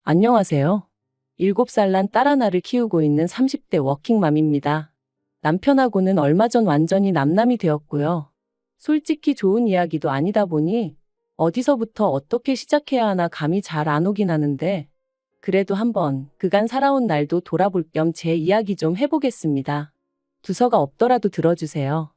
안녕하세요. 7살 난 딸 하나를 키우고 있는 30대 워킹맘입니다. 남편하고는 얼마 전 완전히 남남이 되었고요. 솔직히 좋은 이야기도 아니다 보니 어디서부터 어떻게 시작해야 하나 감이 잘 안 오긴 하는데 그래도 한번 그간 살아온 날도 돌아볼 겸 제 이야기 좀 해보겠습니다. 두서가 없더라도 들어주세요.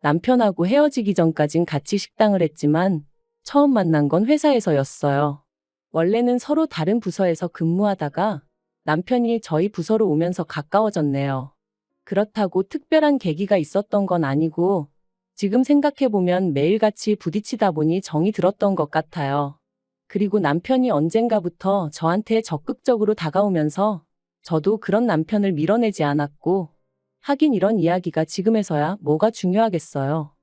남편하고 헤어지기 전까진 같이 식당을 했지만 처음 만난 건 회사에서였어요. 원래는 서로 다른 부서에서 근무하다가 남편이 저희 부서로 오면서 가까워졌네요. 그렇다고 특별한 계기가 있었던 건 아니고 지금 생각해보면 매일같이 부딪히다 보니 정이 들었던 것 같아요. 그리고 남편이 언젠가부터 저한테 적극적으로 다가오면서 저도 그런 남편을 밀어내지 않았고 하긴 이런 이야기가 지금에서야 뭐가 중요하겠어요.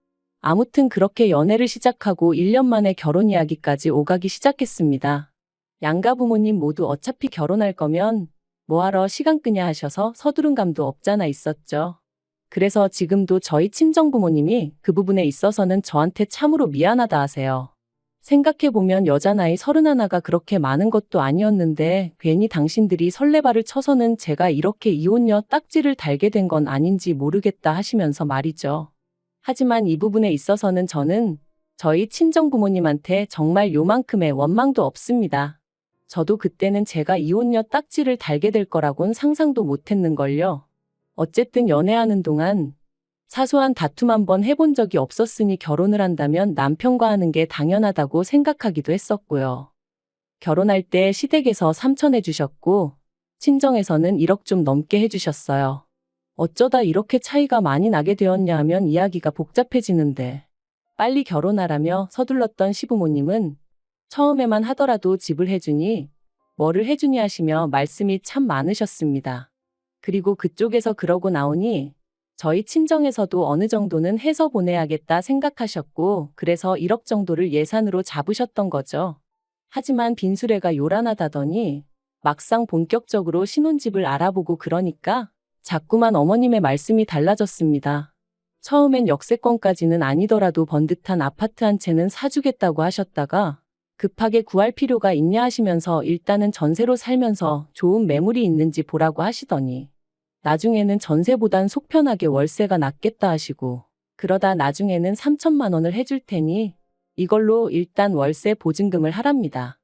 아무튼 그렇게 연애를 시작하고 1년 만에 결혼 이야기까지 오가기 시작했습니다. 양가 부모님 모두 어차피 결혼할 거면 뭐하러 시간 끄냐 하셔서 서두른 감도 없잖아 있었죠. 그래서 지금도 저희 친정 부모님이 그 부분에 있어서는 저한테 참으로 미안하다 하세요. 생각해보면 여자 나이 31가 그렇게 많은 것도 아니었는데 괜히 당신들이 설레발을 쳐서는 제가 이렇게 이혼녀 딱지를 달게 된 건 아닌지 모르겠다 하시면서 말이죠. 하지만 이 부분에 있어서는 저는 저희 친정 부모님한테 정말 요만큼의 원망도 없습니다. 저도 그때는 제가 이혼녀 딱지를 달게 될 거라곤 상상도 못했는걸요. 어쨌든 연애하는 동안 사소한 다툼 한번 해본 적이 없었으니 결혼을 한다면 남편과 하는 게 당연하다고 생각하기도 했었고요. 결혼할 때 시댁에서 3천 해주셨고 친정에서는 1억 좀 넘게 해주셨어요. 어쩌다 이렇게 차이가 많이 나게 되었냐 하면 이야기가 복잡해지는데 빨리 결혼하라며 서둘렀던 시부모님은 처음에만 하더라도 집을 해주니 뭐를 해주니 하시며 말씀이 참 많으셨습니다. 그리고 그쪽에서 그러고 나오니 저희 친정에서도 어느 정도는 해서 보내야겠다 생각하셨고 그래서 1억 정도를 예산으로 잡으셨던 거죠. 하지만 빈수레가 요란하다더니 막상 본격적으로 신혼집을 알아보고 그러니까 자꾸만 어머님의 말씀이 달라졌습니다. 처음엔 역세권까지는 아니더라도 번듯한 아파트 한 채는 사주겠다고 하셨다가 급하게 구할 필요가 있냐 하시면서 일단은 전세로 살면서 좋은 매물이 있는지 보라고 하시더니 나중에는 전세보단 속편하게 월세가 낫겠다 하시고 그러다 나중에는 3천만 원을 해줄 테니 이걸로 일단 월세 보증금을 하랍니다.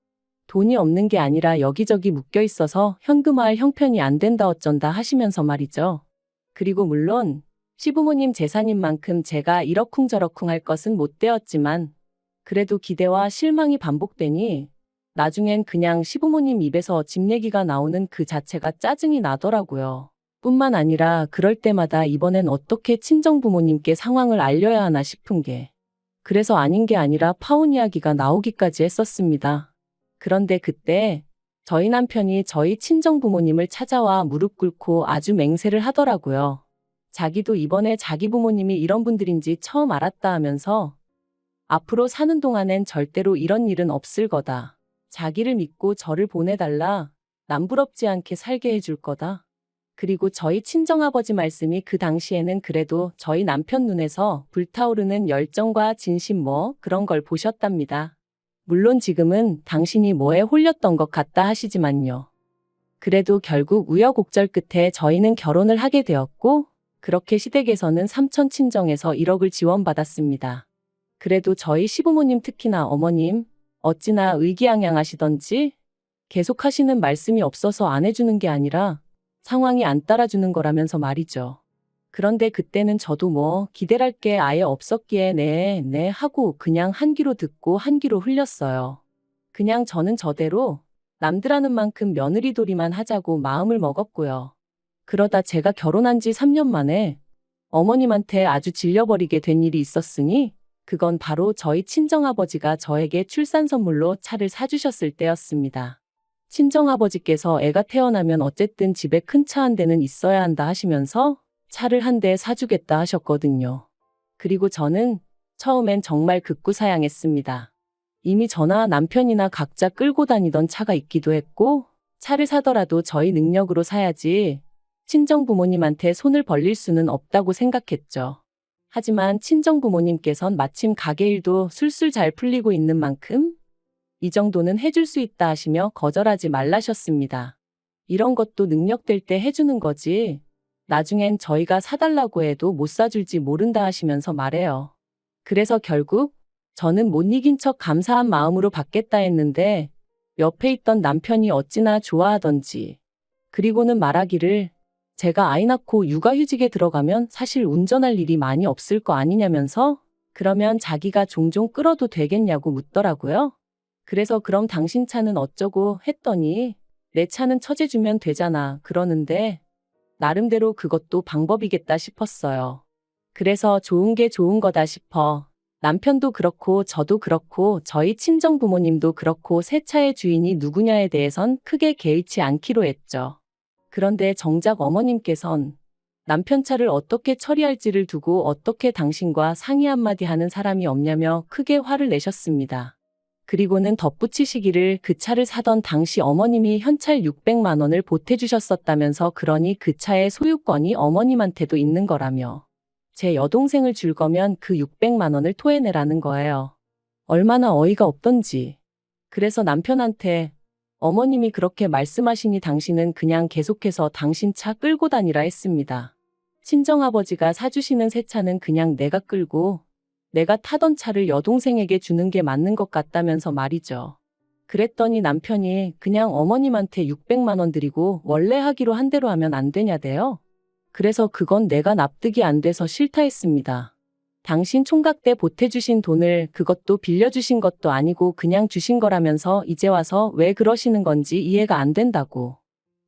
돈이 없는 게 아니라 여기저기 묶여 있어서 현금화할 형편이 안 된다 어쩐다 하시면서 말이죠. 그리고 물론 시부모님 재산인 만큼 제가 이러쿵저러쿵 할 것은 못 되었지만 그래도 기대와 실망이 반복되니 나중엔 그냥 시부모님 입에서 집 얘기가 나오는 그 자체가 짜증이 나더라고요. 뿐만 아니라 그럴 때마다 이번엔 어떻게 친정부모님께 상황을 알려야 하나 싶은 게 그래서 아닌 게 아니라 파혼 이야기가 나오기까지 했었습니다. 그런데 그때 저희 남편이 저희 친정부모님을 찾아와 무릎 꿇고 아주 맹세를 하더라고요. 자기도 이번에 자기 부모님이 이런 분들인지 처음 알았다 하면서 앞으로 사는 동안엔 절대로 이런 일은 없을 거다. 자기를 믿고 저를 보내달라. 남부럽지 않게 살게 해줄 거다. 그리고 저희 친정아버지 말씀이 그 당시에는 그래도 저희 남편 눈에서 불타오르는 열정과 진심 뭐 그런 걸 보셨답니다. 물론 지금은 당신이 뭐에 홀렸던 것 같다 하시지만요. 그래도 결국 우여곡절 끝에 저희는 결혼을 하게 되었고 그렇게 시댁에서는 삼촌 친정에서 1억을 지원받았습니다. 그래도 저희 시부모님 특히나 어머님 어찌나 의기양양하시던지 계속 하시는 말씀이 없어서 안 해주는 게 아니라 상황이 안 따라주는 거라면서 말이죠. 그런데 그때는 저도 뭐 기대랄 게 아예 없었기에 네 하고 그냥 한 귀로 듣고 한 귀로 흘렸어요. 그냥 저는 저대로 남들 하는 만큼 며느리돌이만 하자고 마음을 먹었고요. 그러다 제가 결혼한 지 3년 만에 어머님한테 아주 질려버리게 된 일이 있었으니 그건 바로 저희 친정아버지가 저에게 출산 선물로 차를 사주셨을 때였습니다. 친정아버지께서 애가 태어나면 어쨌든 집에 큰 차 한 대는 있어야 한다 하시면서 차를 한 대 사주겠다 하셨거든요. 그리고 저는 처음엔 정말 극구사양했습니다. 이미 저나 남편이나 각자 끌고 다니던 차가 있기도 했고 차를 사더라도 저희 능력으로 사야지 친정 부모님한테 손을 벌릴 수는 없다고 생각했죠. 하지만 친정 부모님께선 마침 가게 일도 술술 잘 풀리고 있는 만큼 이 정도는 해줄 수 있다 하시며 거절하지 말라셨습니다. 이런 것도 능력될 때 해주는 거지. 나중엔 저희가 사달라고 해도 못 사줄지 모른다 하시면서 말해요. 그래서 결국 저는 못 이긴 척 감사한 마음으로 받겠다 했는데 옆에 있던 남편이 어찌나 좋아하던지. 그리고는 말하기를 제가 아이 낳고 육아휴직에 들어가면 사실 운전할 일이 많이 없을 거 아니냐면서 그러면 자기가 종종 끌어도 되겠냐고 묻더라고요. 그래서 그럼 당신 차는 어쩌고 했더니 내 차는 처제주면 되잖아 그러는데 나름대로 그것도 방법이겠다 싶었어요. 그래서 좋은 게 좋은 거다 싶어. 남편도 그렇고 저도 그렇고 저희 친정 부모님도 그렇고 새 차의 주인이 누구냐에 대해선 크게 개의치 않기로 했죠. 그런데 정작 어머님께선 남편 차를 어떻게 처리할지를 두고 어떻게 당신과 상의 한마디 하는 사람이 없냐며 크게 화를 내셨습니다. 그리고는 덧붙이시기를 그 차를 사던 당시 어머님이 현찰 600만 원을 보태주셨었다면서 그러니 그 차의 소유권이 어머님한테도 있는 거라며 제 여동생을 줄 거면 그 600만 원을 토해내라는 거예요. 얼마나 어이가 없던지. 그래서 남편한테 어머님이 그렇게 말씀하시니 당신은 그냥 계속해서 당신 차 끌고 다니라 했습니다. 친정아버지가 사주시는 새 차는 그냥 내가 끌고 내가 타던 차를 여동생에게 주는 게 맞는 것 같다면서 말이죠. 그랬더니 남편이 그냥 어머님한테 600만 원 드리고 원래 하기로 한 대로 하면 안 되냐대요. 그래서 그건 내가 납득이 안 돼서 싫다 했습니다. 당신 총각 때 보태주신 돈을 그것도 빌려주신 것도 아니고 그냥 주신 거라면서 이제 와서 왜 그러시는 건지 이해가 안 된다고.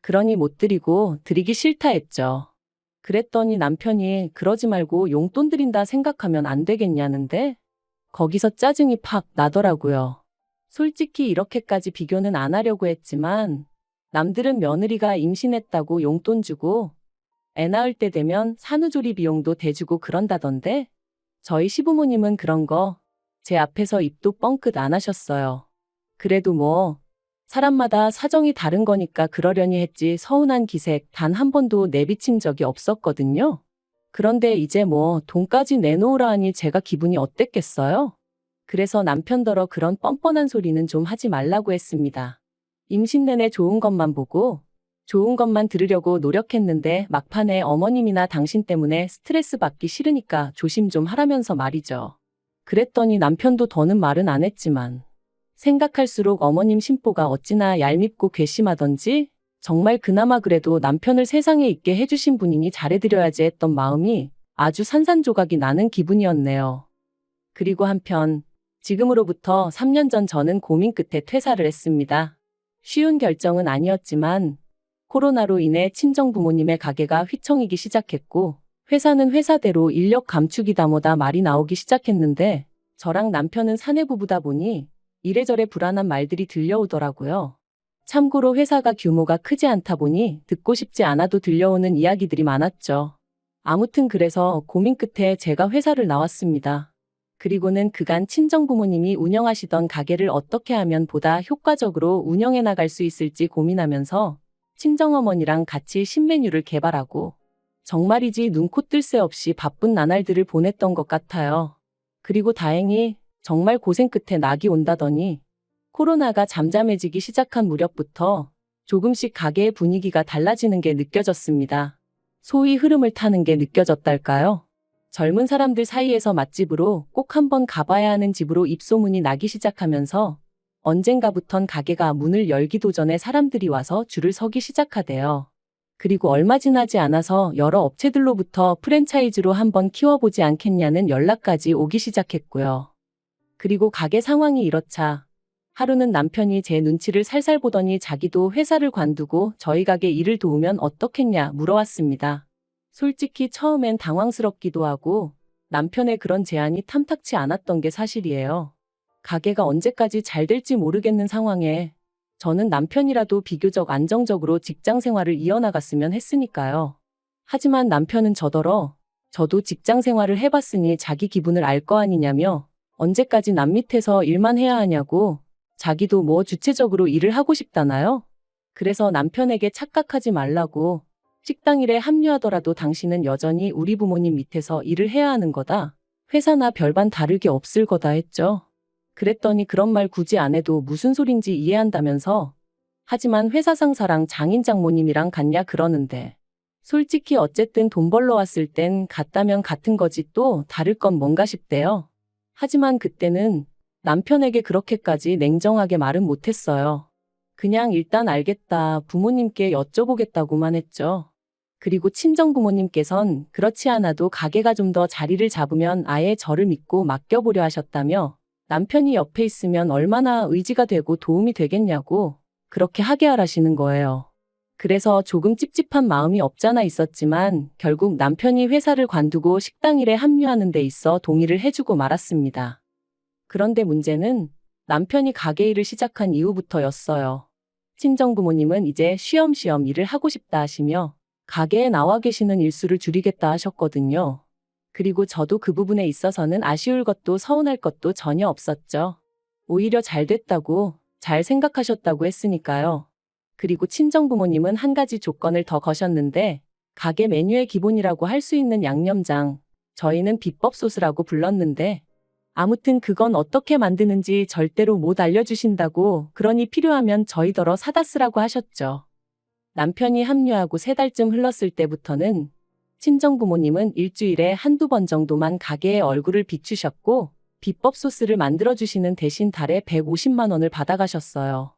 그러니 못 드리고 드리기 싫다 했죠. 그랬더니 남편이 그러지 말고 용돈 드린다 생각하면 안 되겠냐는데 거기서 짜증이 팍 나더라고요. 솔직히 이렇게까지 비교는 안 하려고 했지만 남들은 며느리가 임신했다고 용돈 주고 애 낳을 때 되면 산후조리 비용도 대주고 그런다던데 저희 시부모님은 그런 거 제 앞에서 입도 뻥끗 안 하셨어요. 그래도 뭐 사람마다 사정이 다른 거니까 그러려니 했지 서운한 기색 단 한 번도 내비친 적이 없었거든요. 그런데 이제 뭐 돈까지 내놓으라 하니 제가 기분이 어땠겠어요? 그래서 남편더러 그런 뻔뻔한 소리는 좀 하지 말라고 했습니다. 임신 내내 좋은 것만 보고 좋은 것만 들으려고 노력했는데 막판에 어머님이나 당신 때문에 스트레스 받기 싫으니까 조심 좀 하라면서 말이죠. 그랬더니 남편도 더는 말은 안 했지만 생각할수록 어머님 심보가 어찌나 얄밉고 괘씸하던지 정말 그나마 그래도 남편을 세상에 있게 해주신 분이니 잘해드려야지 했던 마음이 아주 산산조각이 나는 기분이었네요. 그리고 한편 지금으로부터 3년 전 저는 고민 끝에 퇴사를 했습니다. 쉬운 결정은 아니었지만 코로나로 인해 친정 부모님의 가게가 휘청이기 시작했고 회사는 회사대로 인력 감축이다 뭐다 말이 나오기 시작했는데 저랑 남편은 사내부부다 보니 이래저래 불안한 말들이 들려오더라고요. 참고로 회사가 규모가 크지 않다 보니 듣고 싶지 않아도 들려오는 이야기들이 많았죠. 아무튼 그래서 고민 끝에 제가 회사를 나왔습니다. 그리고는 그간 친정부모님이 운영하시던 가게를 어떻게 하면 보다 효과적으로 운영해 나갈 수 있을지 고민하면서 친정어머니랑 같이 신메뉴를 개발하고 정말이지 눈코 뜰 새 없이 바쁜 나날들을 보냈던 것 같아요. 그리고 다행히 정말 고생 끝에 낙이 온다더니 코로나가 잠잠해지기 시작한 무렵부터 조금씩 가게의 분위기가 달라지는 게 느껴졌습니다. 소위 흐름을 타는 게 느껴졌달까요? 젊은 사람들 사이에서 맛집으로 꼭 한번 가봐야 하는 집으로 입소문이 나기 시작하면서 언젠가부턴 가게가 문을 열기도 전에 사람들이 와서 줄을 서기 시작하대요. 그리고 얼마 지나지 않아서 여러 업체들로부터 프랜차이즈로 한번 키워보지 않겠냐는 연락까지 오기 시작했고요. 그리고 가게 상황이 이렇자 하루는 남편이 제 눈치를 살살 보더니 자기도 회사를 관두고 저희 가게 일을 도우면 어떻겠냐 물어왔습니다. 솔직히 처음엔 당황스럽기도 하고 남편의 그런 제안이 탐탁치 않았던 게 사실이에요. 가게가 언제까지 잘 될지 모르겠는 상황에 저는 남편이라도 비교적 안정적으로 직장 생활을 이어나갔으면 했으니까요. 하지만 남편은 저더러 저도 직장 생활을 해봤으니 자기 기분을 알 거 아니냐며 언제까지 남 밑에서 일만 해야 하냐고 자기도 뭐 주체적으로 일을 하고 싶다나요? 그래서 남편에게 착각하지 말라고 식당 일에 합류하더라도 당신은 여전히 우리 부모님 밑에서 일을 해야 하는 거다. 회사나 별반 다를 게 없을 거다 했죠. 그랬더니 그런 말 굳이 안 해도 무슨 소린지 이해한다면서. 하지만 회사 상사랑 장인 장모님이랑 같냐 그러는데. 솔직히 어쨌든 돈 벌러 왔을 땐 같다면 같은 거지 또 다를 건 뭔가 싶대요. 하지만 그때는 남편에게 그렇게까지 냉정하게 말은 못했어요. 그냥 일단 알겠다, 부모님께 여쭤보겠다고만 했죠. 그리고 친정부모님께선 그렇지 않아도 가게가 좀 더 자리를 잡으면 아예 저를 믿고 맡겨보려 하셨다며 남편이 옆에 있으면 얼마나 의지가 되고 도움이 되겠냐고 그렇게 하게 하라시는 거예요. 그래서 조금 찝찝한 마음이 없잖아 있었지만 결국 남편이 회사를 관두고 식당 일에 합류하는 데 있어 동의를 해주고 말았습니다. 그런데 문제는 남편이 가게 일을 시작한 이후부터였어요. 친정부모님은 이제 쉬엄쉬엄 일을 하고 싶다 하시며 가게에 나와 계시는 일수를 줄이겠다 하셨거든요. 그리고 저도 그 부분에 있어서는 아쉬울 것도 서운할 것도 전혀 없었죠. 오히려 잘 됐다고, 잘 생각하셨다고 했으니까요. 그리고 친정부모님은 한 가지 조건을 더 거셨는데 가게 메뉴의 기본이라고 할 수 있는 양념장, 저희는 비법 소스라고 불렀는데 아무튼 그건 어떻게 만드는지 절대로 못 알려주신다고, 그러니 필요하면 저희더러 사다 쓰라고 하셨죠. 남편이 합류하고 3달쯤 흘렀을 때부터는 친정부모님은 일주일에 한두 번 정도만 가게에 얼굴을 비추셨고 비법 소스를 만들어주시는 대신 달에 150만 원을 받아가셨어요.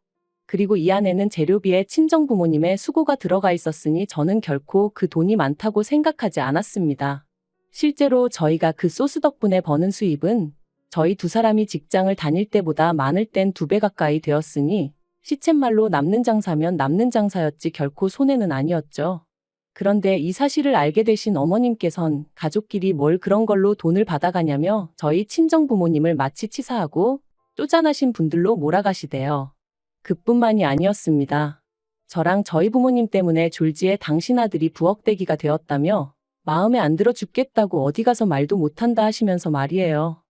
그리고 이 안에는 재료비에 친정부모님의 수고가 들어가 있었으니 저는 결코 그 돈이 많다고 생각하지 않았습니다. 실제로 저희가 그 소스 덕분에 버는 수입은 저희 두 사람이 직장을 다닐 때보다 많을 땐 2배 가까이 되었으니 시쳇말로 남는 장사면 남는 장사였지 결코 손해는 아니었죠. 그런데 이 사실을 알게 되신 어머님께선 가족끼리 뭘 그런 걸로 돈을 받아가냐며 저희 친정부모님을 마치 치사하고 쪼잔하신 분들로 몰아가시대요. 그뿐만이 아니었습니다. 저랑 저희 부모님 때문에 졸지에 당신 아들이 부엌대기가 되었다며 마음에 안 들어 죽겠다고 어디 가서 말도 못한다 하시면서 말이에요.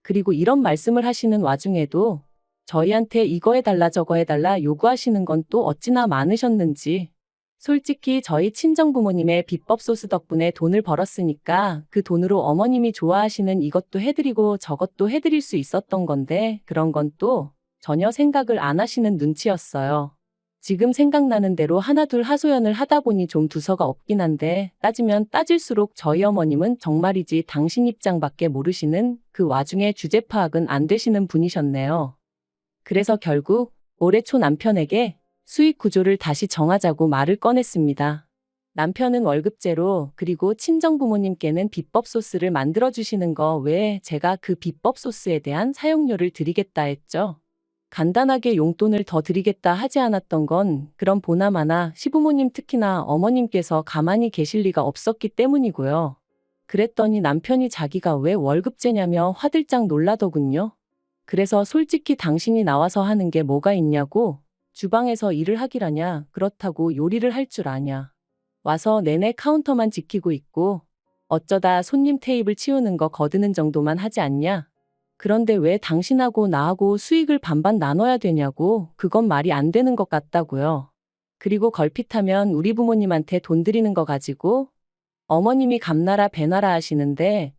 그리고 이런 말씀을 하시는 와중에도 저희한테 이거 해달라 저거 해달라 요구하시는 건 또 어찌나 많으셨는지. 솔직히 저희 친정부모님의 비법 소스 덕분에 돈을 벌었으니까 그 돈으로 어머님이 좋아하시는 이것도 해드리고 저것도 해드릴 수 있었던 건데 그런 건 또 전혀 생각을 안 하시는 눈치였어요. 지금 생각나는 대로 하나둘 하소연을 하다 보니 좀 두서가 없긴 한데 따지면 따질수록 저희 어머님은 정말이지 당신 입장밖에 모르시는, 그 와중에 주제 파악은 안 되시는 분이셨네요. 그래서 결국 올해 초 남편에게 수익 구조를 다시 정하자고 말을 꺼냈습니다. 남편은 월급제로, 그리고 친정부모님께는 비법 소스를 만들어주시는 거 외에 제가 그 비법 소스에 대한 사용료를 드리겠다 했죠. 간단하게 용돈을 더 드리겠다 하지 않았던 건 그럼 보나마나 시부모님 특히나 어머님께서 가만히 계실 리가 없었기 때문이고요. 그랬더니 남편이 자기가 왜 월급제냐며 화들짝 놀라더군요. 그래서 솔직히 당신이 나와서 하는 게 뭐가 있냐고, 주방에서 일을 하기라냐, 그렇다고 요리를 할 줄 아냐. 와서 내내 카운터만 지키고 있고 어쩌다 손님 테이블 치우는 거 거드는 정도만 하지 않냐. 그런데 왜 당신하고 나하고 수익을 반반 나눠야 되냐고, 그건 말이 안 되는 것 같다고요. 그리고 걸핏하면 우리 부모님한테 돈 드리는 거 가지고 어머님이 감나라 배나라 하시는데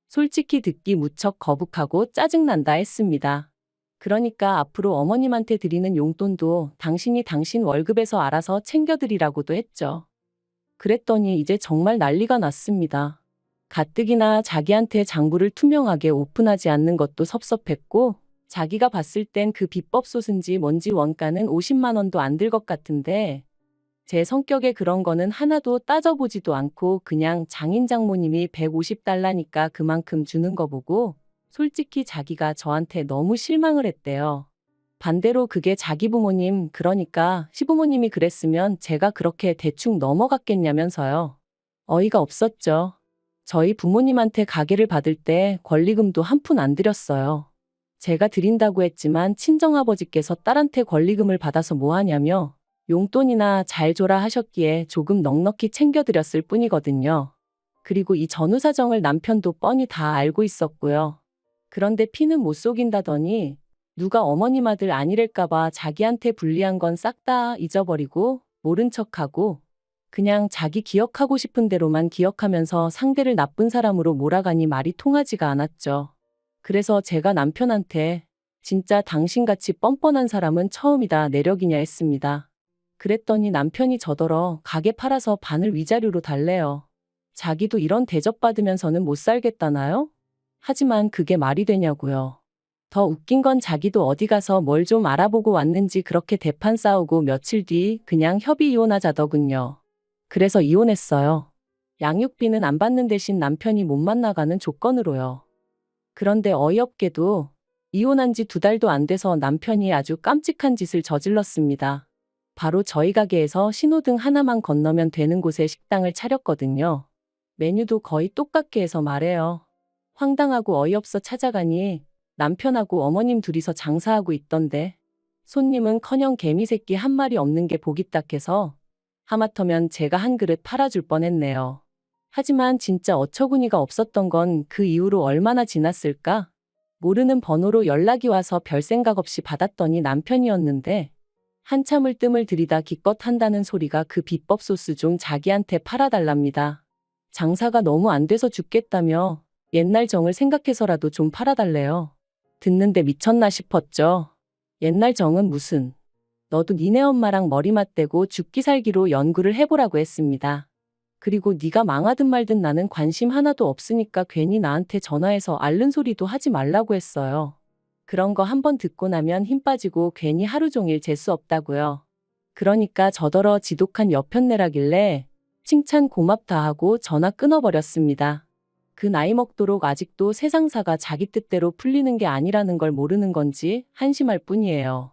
솔직히 듣기 무척 거북하고 짜증난다 했습니다. 그러니까 앞으로 어머님한테 드리는 용돈도 당신이 당신 월급에서 알아서 챙겨드리라고도 했죠. 그랬더니 이제 정말 난리가 났습니다. 가뜩이나 자기한테 장부를 투명하게 오픈하지 않는 것도 섭섭했고 자기가 봤을 땐 그 비법 소스인지 뭔지 원가는 50만 원도 안 들 것 같은데 제 성격에 그런 거는 하나도 따져보지도 않고 그냥 장인 장모님이 150달러니까 그만큼 주는 거 보고 솔직히 자기가 저한테 너무 실망을 했대요. 반대로 그게 자기 부모님, 그러니까 시부모님이 그랬으면 제가 그렇게 대충 넘어갔겠냐면서요. 어이가 없었죠. 저희 부모님한테 가게를 받을 때 권리금도 한 푼 안 드렸어요. 제가 드린다고 했지만 친정아버지께서 딸한테 권리금을 받아서 뭐 하냐며 용돈이나 잘 줘라 하셨기에 조금 넉넉히 챙겨드렸을 뿐이거든요. 그리고 이 전후 사정을 남편도 뻔히 다 알고 있었고요. 그런데 피는 못 속인다더니 누가 어머님 아들 아니랄까봐 자기한테 불리한 건 싹 다 잊어버리고 모른 척하고 그냥 자기 기억하고 싶은 대로만 기억하면서 상대를 나쁜 사람으로 몰아가니 말이 통하지가 않았죠. 그래서 제가 남편한테 진짜 당신같이 뻔뻔한 사람은 처음이다 내력이냐 했습니다. 그랬더니 남편이 저더러 가게 팔아서 반을 위자료로 달래요. 자기도 이런 대접받으면서는 못 살겠다나요? 하지만 그게 말이 되냐고요. 더 웃긴 건 자기도 어디 가서 뭘 좀 알아보고 왔는지 그렇게 대판 싸우고 며칠 뒤 그냥 협의 이혼하자더군요. 그래서 이혼했어요. 양육비는 안 받는 대신 남편이 못 만나가는 조건으로요. 그런데 어이없게도 이혼한 지 2달도 안 돼서 남편이 아주 깜찍한 짓을 저질렀습니다. 바로 저희 가게에서 신호등 하나만 건너면 되는 곳에 식당을 차렸거든요. 메뉴도 거의 똑같게 해서 말해요. 황당하고 어이없어 찾아가니 남편하고 어머님 둘이서 장사하고 있던데 손님은커녕 개미새끼 한 마리 없는 게 보기 딱해서 하마터면 제가 한 그릇 팔아줄 뻔했네요. 하지만 진짜 어처구니가 없었던 건 그 이후로 얼마나 지났을까? 모르는 번호로 연락이 와서 별 생각 없이 받았더니 남편이었는데 한참을 뜸을 들이다 기껏 한다는 소리가 그 비법 소스 좀 자기한테 팔아달랍니다. 장사가 너무 안 돼서 죽겠다며 옛날 정을 생각해서라도 좀 팔아달래요. 듣는데 미쳤나 싶었죠. 옛날 정은 무슨. 너도 니네 엄마랑 머리 맞대고 죽기 살기로 연구를 해보라고 했습니다. 그리고 네가 망하든 말든 나는 관심 하나도 없으니까 괜히 나한테 전화해서 앓는 소리도 하지 말라고 했어요. 그런 거 한번 듣고 나면 힘 빠지고 괜히 하루 종일 재수 없다고요. 그러니까 저더러 지독한 여편내라길래 칭찬 고맙다 하고 전화 끊어버렸습니다. 그 나이 먹도록 아직도 세상사가 자기 뜻대로 풀리는 게 아니라는 걸 모르는 건지 한심할 뿐이에요.